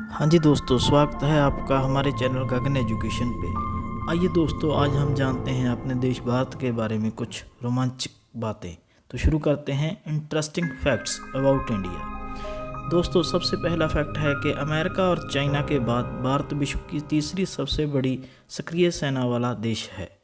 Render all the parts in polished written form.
हाँ जी दोस्तों, स्वागत है आपका हमारे चैनल गगन एजुकेशन पे। आइए दोस्तों, आज हम जानते हैं अपने देश भारत के बारे में कुछ रोमांचक बातें। तो शुरू करते हैं इंटरेस्टिंग फैक्ट्स अबाउट इंडिया। दोस्तों, सबसे पहला फैक्ट है कि अमेरिका और चाइना के बाद भारत विश्व की तीसरी सबसे बड़ी सक्रिय सेना वाला देश है।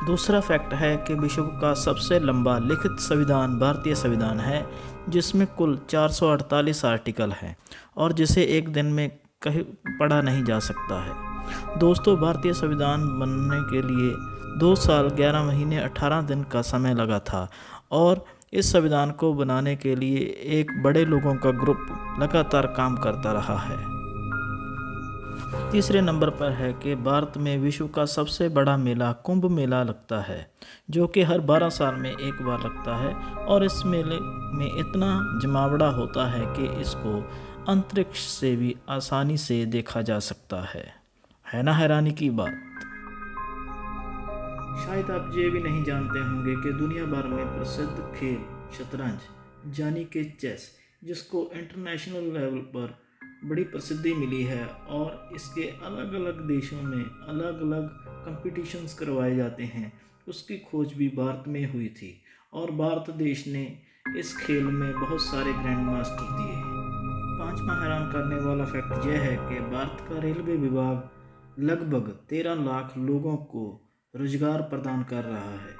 दूसरा फैक्ट है कि विश्व का सबसे लंबा लिखित संविधान भारतीय संविधान है, जिसमें कुल 448 आर्टिकल हैं और जिसे एक दिन में कहीं पढ़ा नहीं जा सकता है। दोस्तों, भारतीय संविधान बनने के लिए 2 साल 11 महीने 18 दिन का समय लगा था और इस संविधान को बनाने के लिए एक बड़े लोगों का ग्रुप लगातार काम करता रहा है। तीसरे नंबर पर है कि भारत में विश्व का सबसे बड़ा मेला कुंभ मेला लगता है, जो कि हर 12 साल में एक बार लगता है और इस मेले में इतना जमावड़ा होता है कि इसको अंतरिक्ष से भी आसानी से देखा जा सकता है ना हैरानी की बात। शायद आप ये भी नहीं जानते होंगे कि दुनिया भर में प्रसिद्ध खेल शतरंज यानी कि चेस, जिसको इंटरनेशनल लेवल पर बड़ी प्रसिद्धि मिली है और इसके अलग अलग देशों में अलग अलग कंपटीशंस करवाए जाते हैं, उसकी खोज भी भारत में हुई थी और भारत देश ने इस खेल में बहुत सारे ग्रैंड मास्टर दिए। पांचवा हैरान करने वाला फैक्ट यह है कि भारत का रेलवे विभाग लगभग 13 लाख लोगों को रोजगार प्रदान कर रहा है,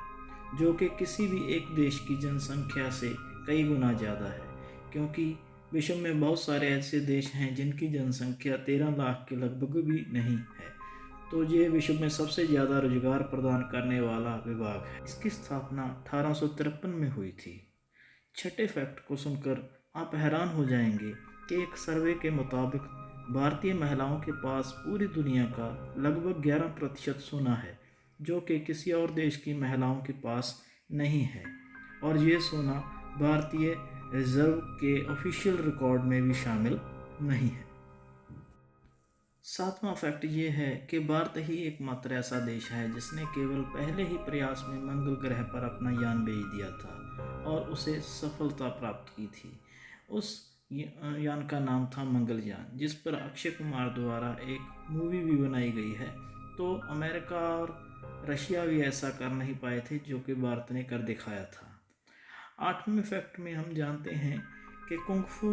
जो कि किसी भी एक देश की जनसंख्या से कई गुना ज़्यादा है, क्योंकि विश्व में बहुत सारे ऐसे देश हैं जिनकी जनसंख्या 13 लाख के लगभग भी नहीं है। तो ये विश्व में सबसे ज़्यादा रोजगार प्रदान करने वाला विभाग है। इसकी स्थापना 1853 में हुई थी। छठे फैक्ट को सुनकर आप हैरान हो जाएंगे कि एक सर्वे के मुताबिक भारतीय महिलाओं के पास पूरी दुनिया का लगभग 11% सोना है, जो कि किसी और देश की महिलाओं के पास नहीं है और ये सोना भारतीय रिजर्व के ऑफिशियल रिकॉर्ड में भी शामिल नहीं है। सातवां फैक्ट ये है कि भारत ही एकमात्र ऐसा देश है जिसने केवल पहले ही प्रयास में मंगल ग्रह पर अपना यान भेज दिया था और उसे सफलता प्राप्त की थी। उस यान का नाम था मंगलयान, जिस पर अक्षय कुमार द्वारा एक मूवी भी बनाई गई है। तो अमेरिका और रशिया भी ऐसा कर नहीं पाए थे जो कि भारत ने कर दिखाया था। आठवें फैक्ट में हम जानते हैं कि कुंग फू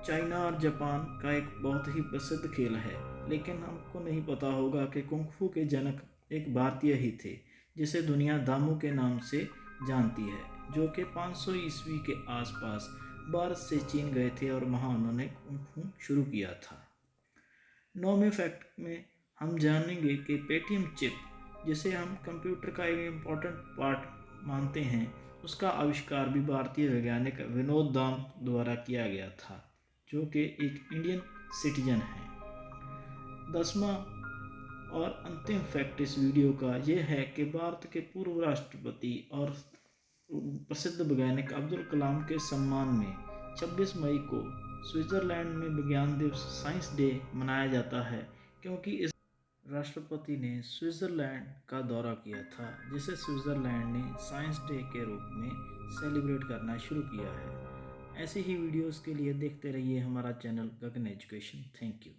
चाइना और जापान का एक बहुत ही प्रसिद्ध खेल है, लेकिन हमको नहीं पता होगा कि कुंग फू के जनक एक भारतीय ही थे, जिसे दुनिया दामू के नाम से जानती है, जो कि 500 ईस्वी के आसपास भारत से चीन गए थे और वहाँ उन्होंने कुंग फू शुरू किया था। 9वें फैक्ट में हम जानेंगे कि पेटीएम चिप, जिसे हम कंप्यूटर का एक इम्पॉर्टेंट पार्ट मानते हैं, उसका आविष्कार भी भारतीय वैज्ञानिक विनोद दाम द्वारा किया गया था, जो कि एक इंडियन सिटीजन है। 10वां और अंतिम फैक्ट इस वीडियो का यह है कि भारत के पूर्व राष्ट्रपति और प्रसिद्ध वैज्ञानिक अब्दुल कलाम के सम्मान में 26 मई को स्विट्ज़रलैंड में विज्ञान दिवस साइंस डे मनाया जाता है, क्योंकि इस राष्ट्रपति ने स्विट्ज़रलैंड का दौरा किया था, जिसे स्विट्ज़रलैंड ने साइंस डे के रूप में सेलिब्रेट करना शुरू किया है। ऐसी ही वीडियोस के लिए देखते रहिए हमारा channel Gagan education. Thank you.